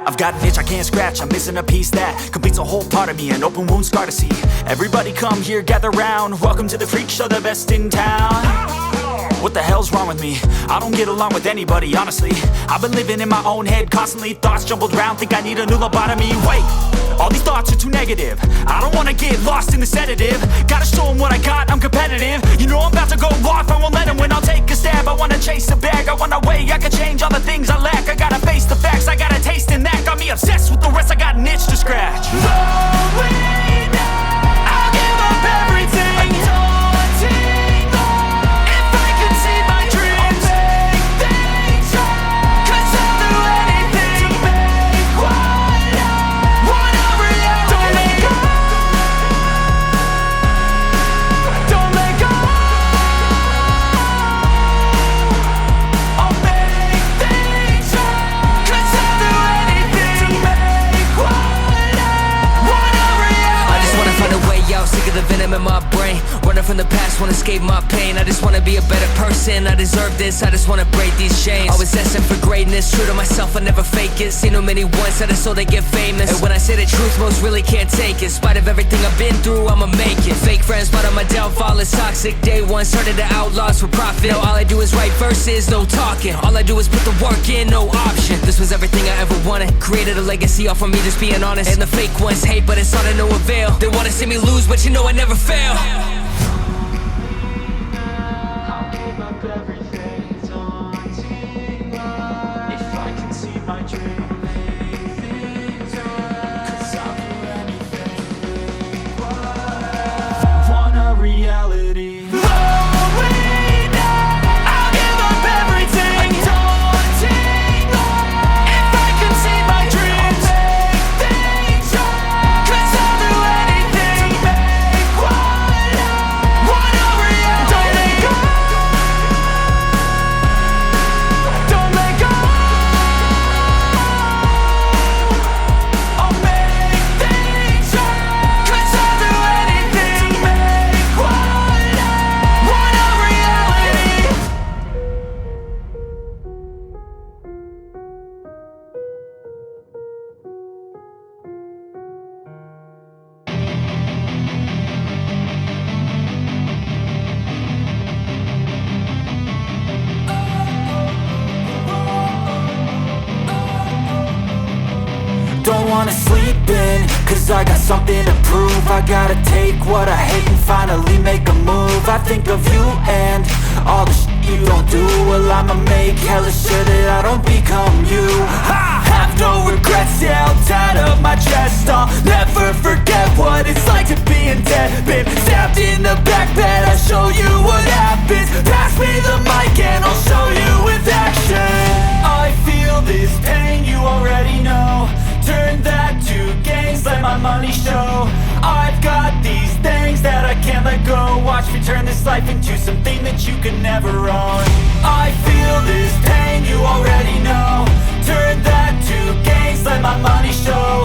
I've got an itch I can't scratch, I'm missing a piece that completes a whole part of me, an open wound scar to see. Everybody come here, gather round, welcome to the freak show, the best in town. What the hell's wrong with me? I don't get along with anybody, honestly. I've been living in my own head constantly, thoughts jumbled round, think I need a new lobotomy. Wait, all these thoughts are too negative, I don't wanna get lost in the sedative. Gotta show them what I got, I'm competitive. You know I'm about to go off, I won't let them win, I'll take a stab. I wanna chase a bag, I wanna weigh, I can change all the things I lack. I gotta face the facts, I got a taste in that. Got me obsessed with the rest, I got an itch to scratch. I'll give up everything. The venom in my brain, running from the past, wanna escape my pain. I just wanna be a better person, I deserve this, I just wanna break these chains. Always asking for greatness, true to myself, I never fake it. Seen too many ones that are so they get famous. And when I say the truth, most really can't take it. In spite of everything I've been through, I'ma make it. Fake friends, but on my downfall is toxic. Day one, started to outlaws for profit. Now all I do is write verses, no talking. All I do is put the work in, no option. This was everything I ever wanted, created a legacy off of me just being honest. And the fake ones hate, but it's all to no avail. They wanna see me lose, but you know I never fail. I'll give up everything, daunting if I can see my dream. Cause I'll do anything, want a reality. Don't wanna sleep in, cause I got something to prove. I gotta take what I hate and finally make a move. I think of you and all the shit you don't do. Well, I'ma make hella sure that I don't become you. I have no regrets, yeah, I'll tie up my chest. I'll never forget what it's like to be in debt. Been stabbed in the back bed, I'll show you what happens. Pass me the mic and I'll show you with action. I feel this pain, you already know. Turn that to gains, let my money show. I've got these things that I can't let go. Watch me turn this life into something that you can never own. I feel this pain, you already know. Turn that to gains, let my money show.